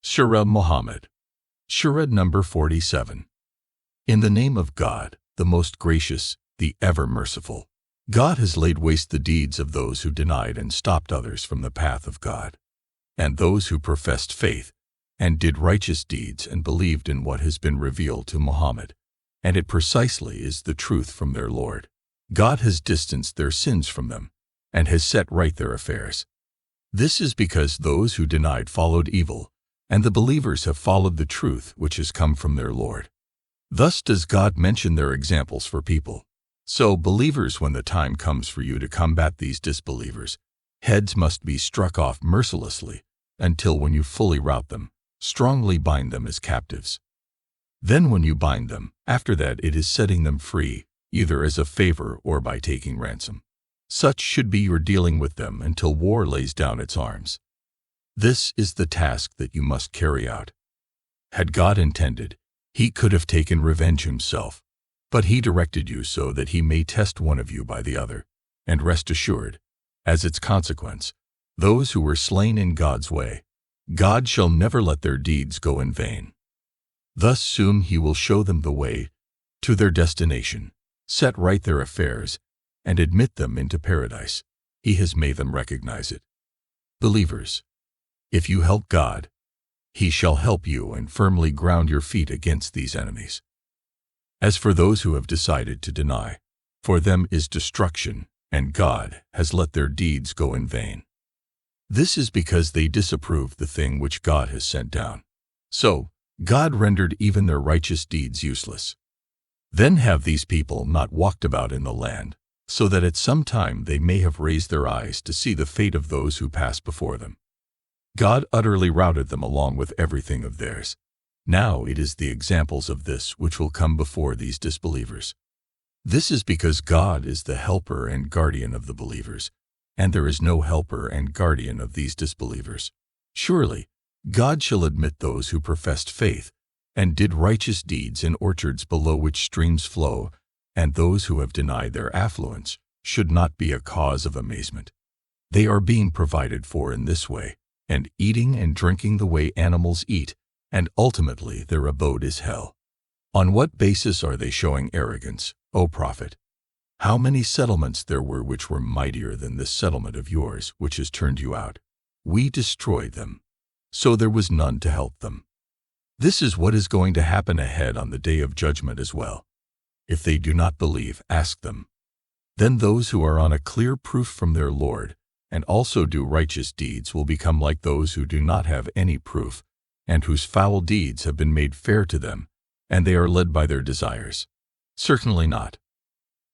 Surah Muhammad. Surah number 47. In the name of God, the most gracious, the ever merciful. God has laid waste the deeds of those who denied and stopped others from the path of God, and those who professed faith, and did righteous deeds and believed in what has been revealed to Muhammad, and it precisely is the truth from their Lord. God has distanced their sins from them, and has set right their affairs. This is because those who denied followed evil, and the believers have followed the truth which has come from their Lord. Thus does God mention their examples for people. So, believers, when the time comes for you to combat these disbelievers, heads must be struck off mercilessly, until when you fully rout them, strongly bind them as captives. Then when you bind them, after that it is setting them free, either as a favor or by taking ransom. Such should be your dealing with them until war lays down its arms. This is the task that you must carry out. Had God intended, He could have taken revenge Himself, but He directed you so that He may test one of you by the other, and rest assured, as its consequence, those who were slain in God's way, God shall never let their deeds go in vain. Thus soon He will show them the way to their destination, set right their affairs, and admit them into paradise. He has made them recognize it. Believers, if you help God, He shall help you and firmly ground your feet against these enemies. As for those who have decided to deny, for them is destruction, and God has let their deeds go in vain. This is because they disapproved the thing which God has sent down. So, God rendered even their righteous deeds useless. Then have these people not walked about in the land, so that at some time they may have raised their eyes to see the fate of those who passed before them. God utterly routed them along with everything of theirs. Now it is the examples of this which will come before these disbelievers. This is because God is the helper and guardian of the believers, and there is no helper and guardian of these disbelievers. Surely, God shall admit those who professed faith, and did righteous deeds in orchards below which streams flow, and those who have denied their affluence should not be a cause of amazement. They are being provided for in this way, and eating and drinking the way animals eat, and ultimately their abode is hell. On what basis are they showing arrogance, O Prophet? How many settlements there were which were mightier than this settlement of yours which has turned you out? We destroyed them, so there was none to help them. This is what is going to happen ahead on the day of judgment as well. If they do not believe, ask them. Then those who are on a clear proof from their Lord, and also do righteous deeds, will become like those who do not have any proof, and whose foul deeds have been made fair to them, and they are led by their desires. Certainly not.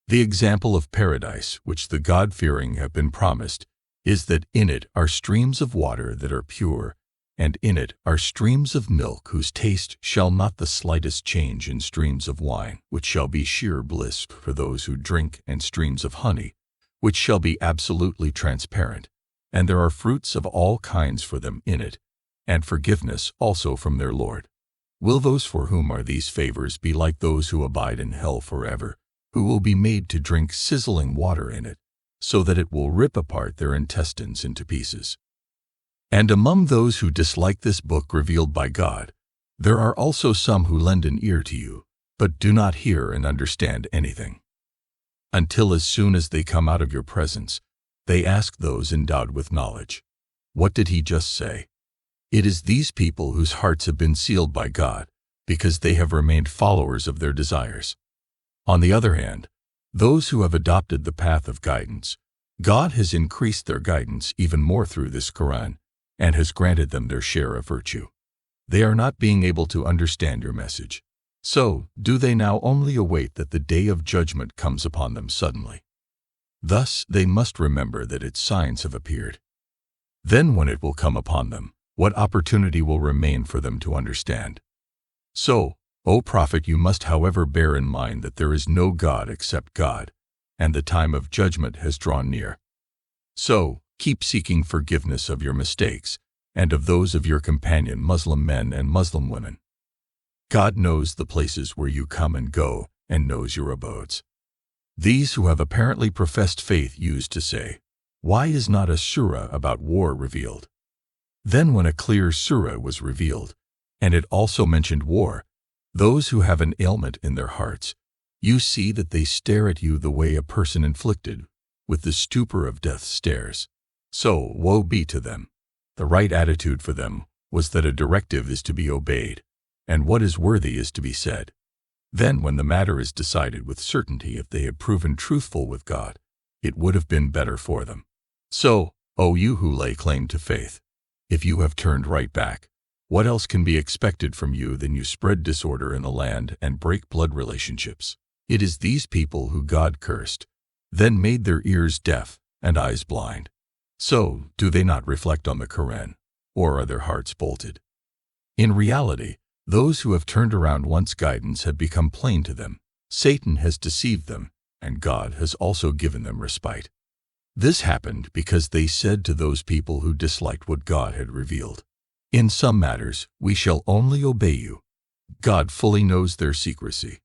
The example of paradise, which the God-fearing have been promised, is that in it are streams of water that are pure, and in it are streams of milk whose taste shall not the slightest change in streams of wine, which shall be sheer bliss for those who drink, and streams of honey, which shall be absolutely transparent, and there are fruits of all kinds for them in it, and forgiveness also from their Lord. Will those for whom are these favors be like those who abide in hell forever, who will be made to drink sizzling water in it, so that it will rip apart their intestines into pieces? And among those who dislike this book revealed by God, there are also some who lend an ear to you, but do not hear and understand anything. Until as soon as they come out of your presence, they ask those endowed with knowledge, "What did he just say?" It is these people whose hearts have been sealed by God, because they have remained followers of their desires. On the other hand, those who have adopted the path of guidance, God has increased their guidance even more through this Quran, and has granted them their share of virtue. They are not being able to understand your message. So, do they now only await that the day of judgment comes upon them suddenly? Thus, they must remember that its signs have appeared. Then when it will come upon them, what opportunity will remain for them to understand? So, O Prophet, you must however bear in mind that there is no God except God, and the time of judgment has drawn near. So, keep seeking forgiveness of your mistakes, and of those of your companion Muslim men and Muslim women. God knows the places where you come and go, and knows your abodes. These who have apparently professed faith used to say, "Why is not a surah about war revealed?" Then when a clear surah was revealed, and it also mentioned war, those who have an ailment in their hearts, you see that they stare at you the way a person inflicted with the stupor of death stares. So woe be to them. The right attitude for them was that a directive is to be obeyed, and what is worthy is to be said. Then when the matter is decided with certainty, if they had proven truthful with God, it would have been better for them. So, O you who lay claim to faith, if you have turned right back, what else can be expected from you than you spread disorder in the land and break blood relationships? It is these people who God cursed, then made their ears deaf and eyes blind. So, do they not reflect on the Quran, or are their hearts bolted? In reality, those who have turned around once guidance had become plain to them. Satan has deceived them, and God has also given them respite. This happened because they said to those people who disliked what God had revealed, "In some matters we shall only obey you." God fully knows their secrecy.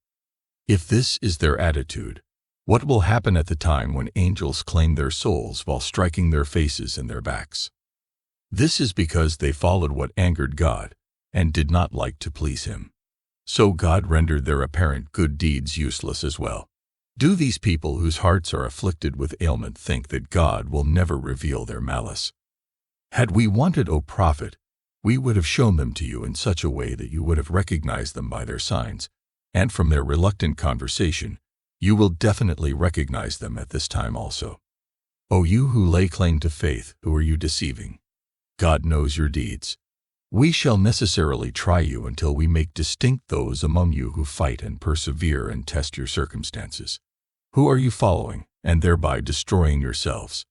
If this is their attitude, what will happen at the time when angels claim their souls while striking their faces and their backs? This is because they followed what angered God and did not like to please Him. So God rendered their apparent good deeds useless as well. Do these people whose hearts are afflicted with ailment think that God will never reveal their malice? Had we wanted, O Prophet, we would have shown them to you in such a way that you would have recognized them by their signs, and from their reluctant conversation, you will definitely recognize them at this time also. O you who lay claim to faith, who are you deceiving? God knows your deeds. We shall necessarily try you until we make distinct those among you who fight and persevere and test your circumstances. Who are you following, and thereby destroying yourselves?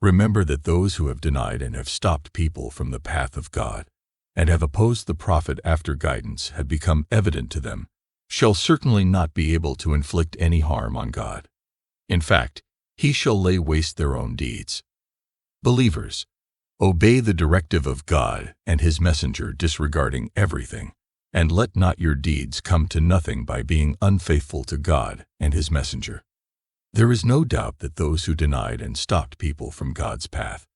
Remember that those who have denied and have stopped people from the path of God, and have opposed the Prophet after guidance had become evident to them, shall certainly not be able to inflict any harm on God. In fact, He shall lay waste their own deeds. Believers, obey the directive of God and His messenger disregarding everything, and let not your deeds come to nothing by being unfaithful to God and His messenger. There is no doubt that those who denied and stopped people from God's path,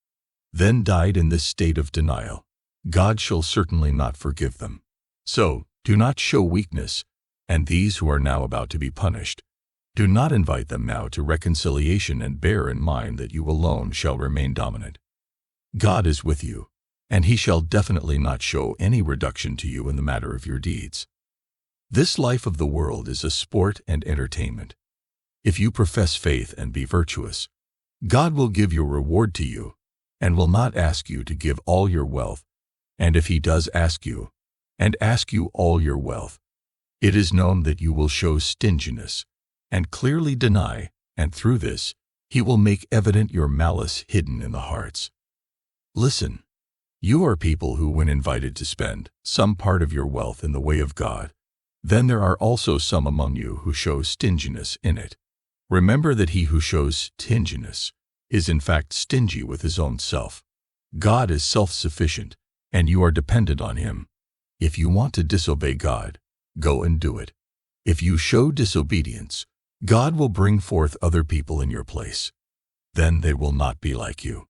then died in this state of denial, God shall certainly not forgive them. So, do not show weakness, and these who are now about to be punished, do not invite them now to reconciliation, and bear in mind that you alone shall remain dominant. God is with you, and He shall definitely not show any reduction to you in the matter of your deeds. This life of the world is a sport and entertainment. If you profess faith and be virtuous, God will give your reward to you, and will not ask you to give all your wealth, and if He does ask you, and ask you all your wealth, it is known that you will show stinginess, and clearly deny, and through this, He will make evident your malice hidden in the hearts. Listen, you are people who, when invited to spend some part of your wealth in the way of God, then there are also some among you who show stinginess in it. Remember that he who shows stinginess is in fact stingy with his own self. God is self-sufficient, and you are dependent on Him. If you want to disobey God, go and do it. If you show disobedience, God will bring forth other people in your place. Then they will not be like you.